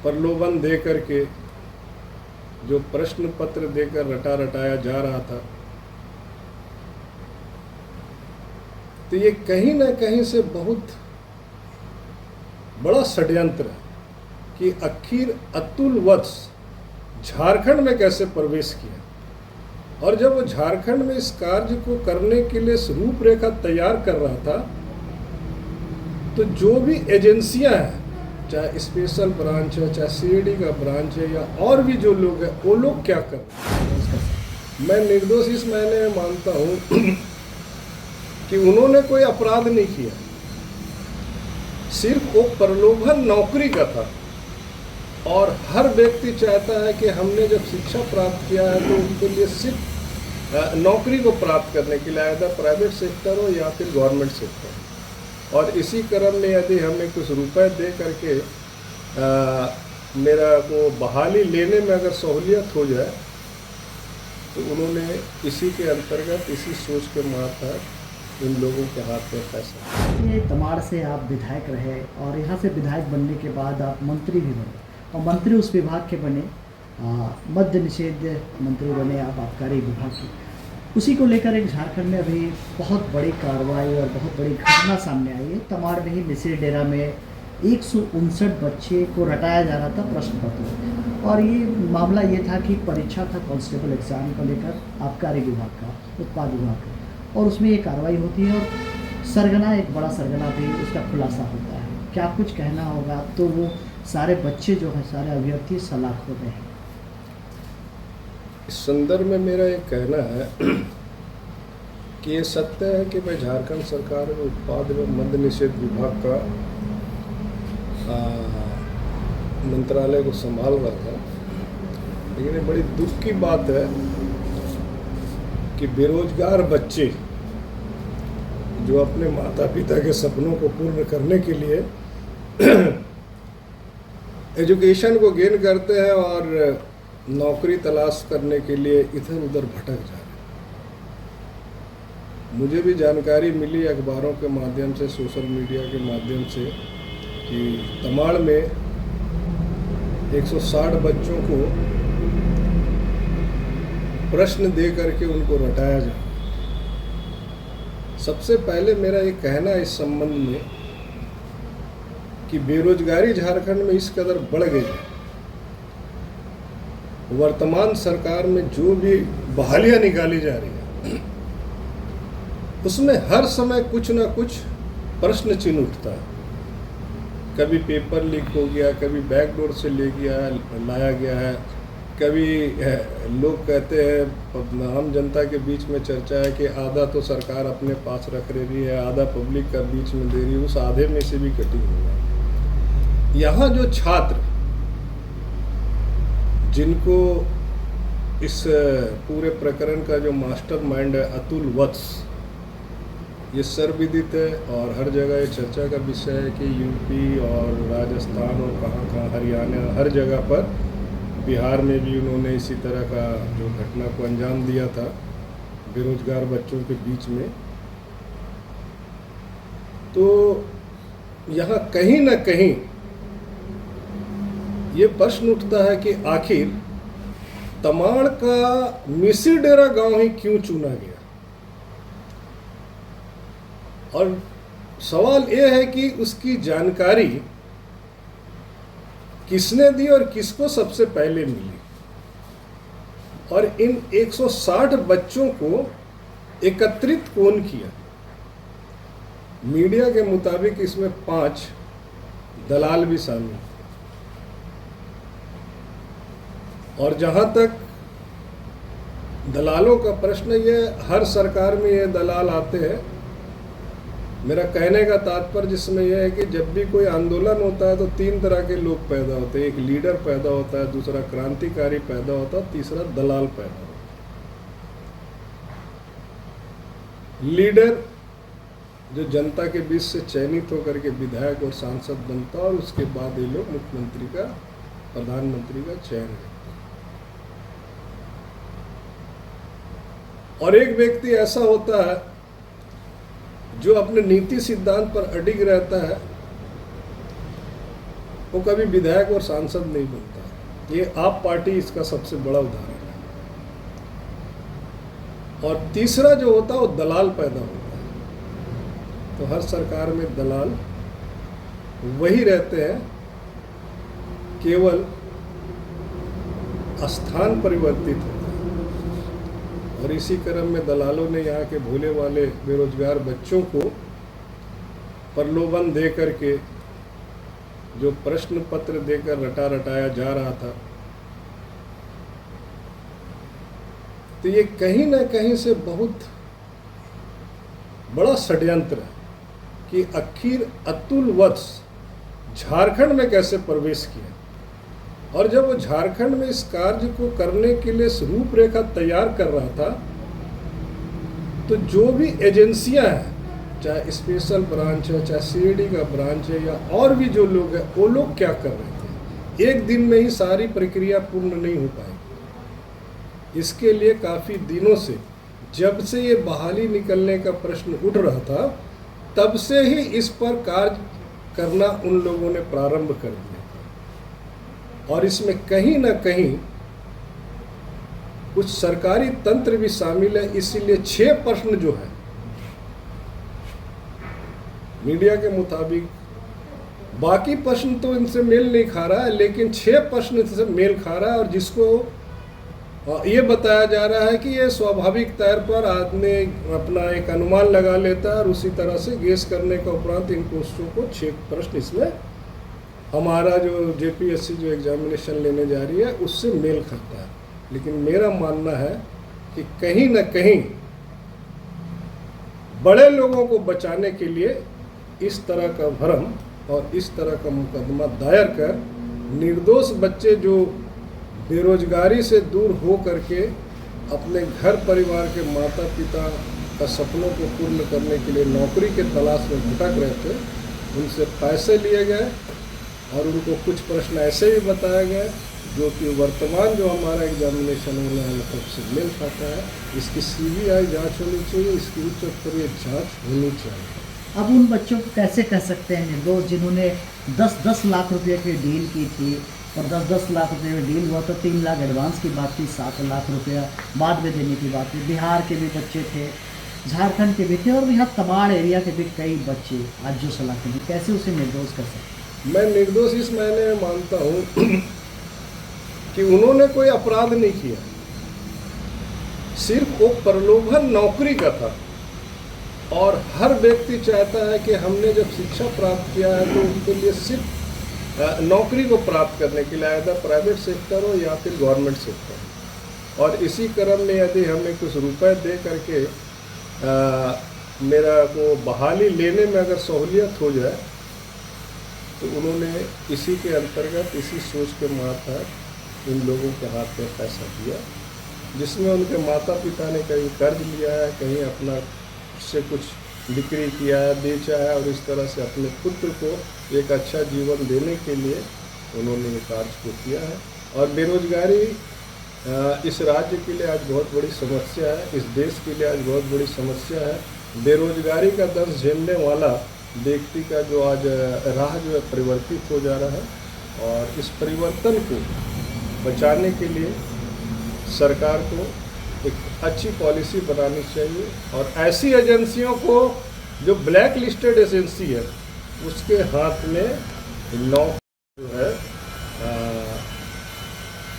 प्रलोभन दे करके जो प्रश्न पत्र देकर रटाया जा रहा था, तो ये कहीं ना कहीं से बहुत बड़ा षड्यंत्र है कि आखिर अतुल वत्स झारखंड में कैसे प्रवेश किया। और जब वो झारखंड में इस कार्य को करने के लिए रूपरेखा तैयार कर रहा था, तो जो भी एजेंसियां हैं, चाहे स्पेशल ब्रांच है, चाहे सीआईडी का ब्रांच है, या और भी जो लोग हैं, वो लोग क्या कर रहे हैं। मैं निर्दोष इस मायने में मानता हूँ कि उन्होंने कोई अपराध नहीं किया, सिर्फ वो प्रलोभन नौकरी का था। और हर व्यक्ति चाहता है कि हमने जब शिक्षा प्राप्त किया है तो उनके लिए सिर्फ नौकरी को प्राप्त करने के लिए, आया प्राइवेट सेक्टर हो या फिर गवर्नमेंट सेक्टर। और इसी क्रम में यदि हमें कुछ रुपए दे करके मेरा को बहाली लेने में अगर सहूलियत हो जाए, तो उन्होंने इसी के अंतर्गत, इसी सोच के मार्फत इन लोगों के हाथ में फैसला। ये तमाड़ से आप विधायक रहे और यहाँ से विधायक बनने के बाद आप मंत्री भी बने, और मंत्री उस विभाग के बने, मद्य निषेध मंत्री बने आप आबकारी विभाग के। उसी को लेकर एक झारखंड में अभी बहुत बड़ी कार्रवाई और बहुत बड़ी घटना सामने आई है। तमाड़ में ही मिसिर डेरा में 159 बच्चे को रटाया जा रहा था प्रश्न पत्र, और ये मामला ये था कि परीक्षा था कांस्टेबल एग्जाम को लेकर आबकारी विभाग का, उत्पाद विभाग का, और उसमें ये कार्रवाई होती है और सरगना, एक बड़ा सरगना भी उसका खुलासा होता है। क्या कुछ कहना होगा? तो वो सारे बच्चे जो हैं, सारे अभ्यर्थी सलाख हो गए हैं। इस संदर्भ में मेरा एक कहना है कि ये सत्य है कि मैं झारखंड सरकार में उत्पाद एवं मद्य निषेध विभाग का मंत्रालय को संभाल रहा था, लेकिन ये बड़ी दुख की बात है कि बेरोजगार बच्चे जो अपने माता पिता के सपनों को पूर्ण करने के लिए एजुकेशन को गेन करते हैं और नौकरी तलाश करने के लिए इधर उधर भटक जा रहे हैं। मुझे भी जानकारी मिली अखबारों के माध्यम से, सोशल मीडिया के माध्यम से, कि तमाड़ में 160 बच्चों को प्रश्न दे करके उनको रटाया जा। सबसे पहले मेरा ये कहना इस संबंध में कि बेरोजगारी झारखंड में इस कदर बढ़ गई है, वर्तमान सरकार में जो भी बहालियां निकाली जा रही है, उसमें हर समय कुछ ना कुछ प्रश्न चिन्ह उठता है। कभी पेपर लीक हो गया, कभी बैकडोर से लाया गया है, कभी लोग कहते हैं, आम जनता के बीच में चर्चा है कि आधा तो सरकार अपने पास रख रही है, आधा पब्लिक का बीच में दे रही है, उस आधे में से भी कटिंग होगा। यहाँ जो छात्र जिनको इस पूरे प्रकरण का जो मास्टरमाइंड है अतुल वत्स, ये सर्वविदित है और हर जगह ये चर्चा का विषय है कि यूपी और राजस्थान और कहाँ हरियाणा, हर जगह पर, बिहार में भी उन्होंने इसी तरह का जो घटना को अंजाम दिया था बेरोजगार बच्चों के बीच में। तो यहाँ कहीं ना कहीं ये प्रश्न उठता है कि आखिर तमाड़ का मिसिर डेरा गांव ही क्यों चुना गया। और सवाल यह है कि उसकी जानकारी किसने दी और किसको सबसे पहले मिली, और इन 160 बच्चों को एकत्रित कौन किया। मीडिया के मुताबिक इसमें 5 दलाल भी शामिल थे। और जहाँ तक दलालों का प्रश्न, ये हर सरकार में ये दलाल आते हैं। मेरा कहने का तात्पर्य जिसमें यह है कि जब भी कोई आंदोलन होता है तो 3 तरह के लोग पैदा होते हैं। एक लीडर पैदा होता है, दूसरा क्रांतिकारी पैदा होता है, तीसरा दलाल पैदा होता है। लीडर जो जनता के बीच से चयनित होकर के विधायक और सांसद बनता है, और उसके बाद ये लोग मुख्यमंत्री का, प्रधानमंत्री का चयन करते हैं। और एक व्यक्ति ऐसा होता है जो अपने नीति सिद्धांत पर अडिग रहता है वो कभी विधायक और सांसद नहीं बनता। ये आप पार्टी इसका सबसे बड़ा उदाहरण है। और तीसरा जो होता है वो दलाल पैदा होता है। तो हर सरकार में दलाल वही रहते हैं, केवल स्थान परिवर्तित होता है। और इसी क्रम में दलालों ने यहाँ के भोले वाले बेरोजगार बच्चों को प्रलोभन दे करके जो प्रश्न पत्र देकर रटाया जा रहा था, तो ये कहीं ना कहीं से बहुत बड़ा षड्यंत्र है कि आखिर अतुल वत्स झारखंड में कैसे प्रवेश किया। और जब वो झारखंड में इस कार्य को करने के लिए रूपरेखा तैयार कर रहा था, तो जो भी एजेंसियां हैं, चाहे स्पेशल ब्रांच है, चाहे सीआईडी का ब्रांच है, या और भी जो लोग हैं, वो लोग क्या कर रहे थे? एक दिन में ही सारी प्रक्रिया पूर्ण नहीं हो पाएगी। इसके लिए काफ़ी दिनों से, जब से ये बहाली निकलने का प्रश्न उठ रहा था, तब से ही इस पर कार्य करना उन लोगों ने प्रारंभ कर दिया था। और इसमें कहीं ना कहीं कुछ सरकारी तंत्र भी शामिल है। इसीलिए 6 प्रश्न जो है मीडिया के मुताबिक, बाकी प्रश्न तो इनसे मेल नहीं खा रहा है, लेकिन 6 प्रश्न इनसे मेल खा रहा है। और जिसको ये बताया जा रहा है कि ये स्वाभाविक तौर पर आदमी अपना एक अनुमान लगा लेता है और उसी तरह से गेस करने के उपरांत इन क्वेश्चनों को 6 प्रश्न इसमें हमारा जो जेपीएससी जो एग्जामिनेशन लेने जा रही है उससे मेल खाता है। लेकिन मेरा मानना है कि कहीं ना कहीं बड़े लोगों को बचाने के लिए इस तरह का भ्रम और इस तरह का मुकदमा दायर कर निर्दोष बच्चे जो बेरोजगारी से दूर हो करके अपने घर परिवार के माता पिता का सपनों को पूर्ण करने के लिए नौकरी के तलाश में भटक रहे थे, उनसे पैसे लिए गए और उनको कुछ प्रश्न ऐसे भी बताया गया जो कि वर्तमान जो हमारा एग्जामिनेशन होना है मतलब से मेल खाता है। इसकी सीबीआई जांच होनी चाहिए, इसकी उच्च स्तरीय जांच होनी चाहिए। अब उन बच्चों को कैसे कह सकते हैं निर्दोष, जिन्होंने 10-10 लाख रुपए की डील की थी और 10-10 लाख रुपए में डील हुआ तो 3 लाख एडवांस की बात थी, 7 लाख रुपया बाद में देने की बात थी। बिहार के भी बच्चे थे, झारखंड के भी थे और यहाँ तमाड़ एरिया के भी कई बच्चे आज जो सलाह हैं, कैसे उसे निर्दोष कर सकते? मैं निर्दोष इस मायने में मानता हूँ कि उन्होंने कोई अपराध नहीं किया, सिर्फ वो प्रलोभन नौकरी का था। और हर व्यक्ति चाहता है कि हमने जब शिक्षा प्राप्त किया है तो उनके लिए सिर्फ नौकरी को प्राप्त करने के लिए, आया प्राइवेट सेक्टर हो या फिर गवर्नमेंट सेक्टर। और इसी क्रम में यदि हमें कुछ रुपए दे करके मेरा को बहाली लेने में अगर सहूलियत हो जाए, तो उन्होंने इसी के अंतर्गत, इसी सोच के मातहत इन लोगों के हाथ में पैसा दिया, जिसमें उनके माता पिता ने कहीं कर्ज लिया है, कहीं अपना से कुछ बिक्री किया है, बेचा है, और इस तरह से अपने पुत्र को एक अच्छा जीवन देने के लिए उन्होंने ये कार्य को किया है। और बेरोजगारी इस राज्य के लिए आज बहुत बड़ी समस्या है, इस देश के लिए आज बहुत बड़ी समस्या है। बेरोजगारी का दर्द झेलने वाला व्यक्ति का जो आज राह जो है परिवर्तित हो जा रहा है, और इस परिवर्तन को बचाने के लिए सरकार को एक अच्छी पॉलिसी बनानी चाहिए। और ऐसी एजेंसियों को जो ब्लैक लिस्टेड एजेंसी है उसके हाथ में जो है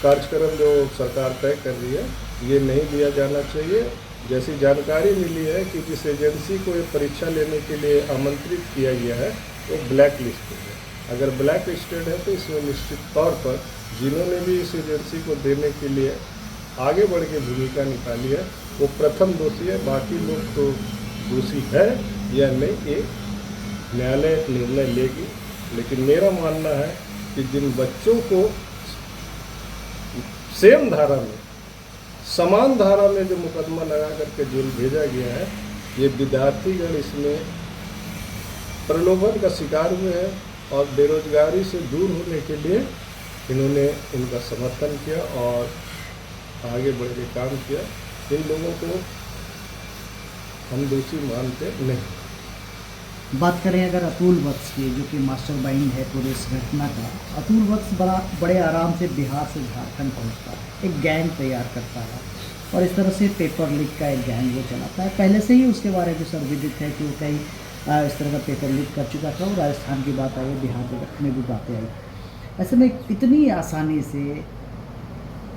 कार्यक्रम जो सरकार तय कर रही है ये नहीं दिया जाना चाहिए। जैसी जानकारी मिली है कि जिस एजेंसी को ये परीक्षा लेने के लिए आमंत्रित किया गया है वो ब्लैक लिस्टेड है। अगर ब्लैक लिस्टेड है तो इसमें निश्चित तौर पर जिन्होंने भी इस एजेंसी को देने के लिए आगे बढ़ के भूमिका निकाली है वो प्रथम दोषी है। बाकी लोग तो दोषी है या नहीं ये न्यायालय निर्णय लेगी। लेकिन मेरा मानना है कि जिन बच्चों को सेम धारा में, समान धारा में जो मुकदमा लगा करके जेल भेजा गया है, ये विद्यार्थीगण इसमें प्रलोभन का शिकार हुए हैं और बेरोजगारी से दूर होने के लिए इन्होंने इनका समर्थन किया और आगे बढ़ के काम किया। इन लोगों को हम दोषी मानते नहीं। बात करें अगर अतुल वत्स की, जो कि मास्टरमाइंड है पूरे इस घटना का, अतुल वत्स बड़े आराम से बिहार से झारखंड पहुंचता है, एक गैंग तैयार करता है और इस तरह से पेपर लीक का एक गैंग वो चलाता है। पहले से ही उसके बारे में सर्विदित है कि वो कई इस तरह का पेपर लीक कर चुका था और राजस्थान की बात आई, बिहार में भी बातें आई। ऐसे में इतनी आसानी से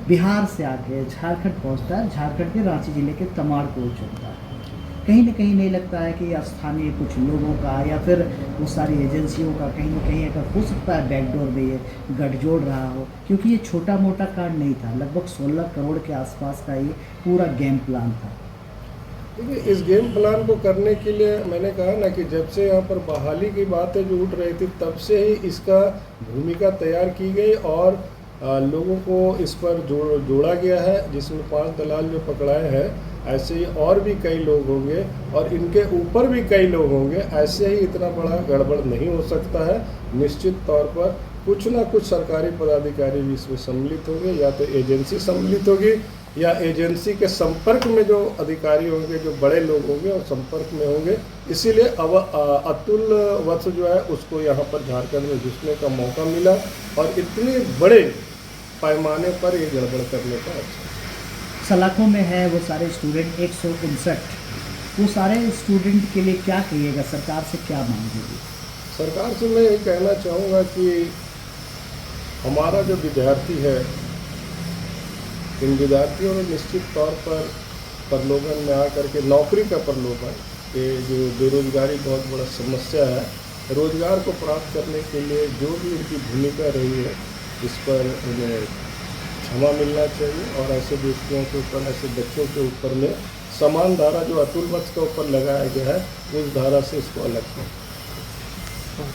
बिहार से आके झारखंड पहुंचता है, झारखंड के रांची जिले के तमाड़ को चुनता है। कहीं ना कहीं नहीं लगता है कि स्थानीय कुछ लोगों का या फिर वो सारी एजेंसियों का कहीं ना कहीं अगर हो सकता है बैकडोर में ये गठजोड़ रहा हो, क्योंकि ये छोटा मोटा कांड नहीं था, लगभग 16 करोड़ के आसपास का ये पूरा गेम प्लान था। देखिए, इस गेम प्लान को करने के लिए मैंने कहा ना कि जब से यहाँ पर बहाली की बातें जो उठ रही थी तब से ही इसका भूमिका तैयार की गई और लोगों को इस पर जोड़ा गया है, जिसमें 5 दलाल जो पकड़ाए हैं, ऐसे ही और भी कई लोग होंगे और इनके ऊपर भी कई लोग होंगे। ऐसे ही इतना बड़ा गड़बड़ नहीं हो सकता है। निश्चित तौर पर कुछ ना कुछ सरकारी पदाधिकारी भी इसमें सम्मिलित होंगे, या तो एजेंसी सम्मिलित होगी या एजेंसी के संपर्क में जो अधिकारी होंगे, जो बड़े लोग होंगे और संपर्क में होंगे। इसीलिए अब अतुल वत्स जो है उसको यहाँ पर झारखंड में घुसने का मौका मिला और इतने बड़े पैमाने पर ये गड़बड़ करने का। सलाखों में है वो सारे स्टूडेंट 159, वो सारे स्टूडेंट के लिए क्या कहिएगा, सरकार से क्या मांगेगी? सरकार से मैं ये कहना चाहूँगा कि हमारा जो विद्यार्थी है, इन विद्यार्थियों ने निश्चित तौर पर प्रलोभन में आकर के नौकरी का प्रलोभन, ये जो बेरोजगारी बहुत बड़ा समस्या है, रोजगार को प्राप्त करने के लिए जो भी उनकी भूमिका रही है इस पर उन्हें क्षमा मिलना चाहिए और ऐसे व्यक्तियों के ऊपर, ऐसे बच्चों के ऊपर में समान धारा जो अतुल वत्स के ऊपर लगाया गया है उस धारा से इसको अलग करें।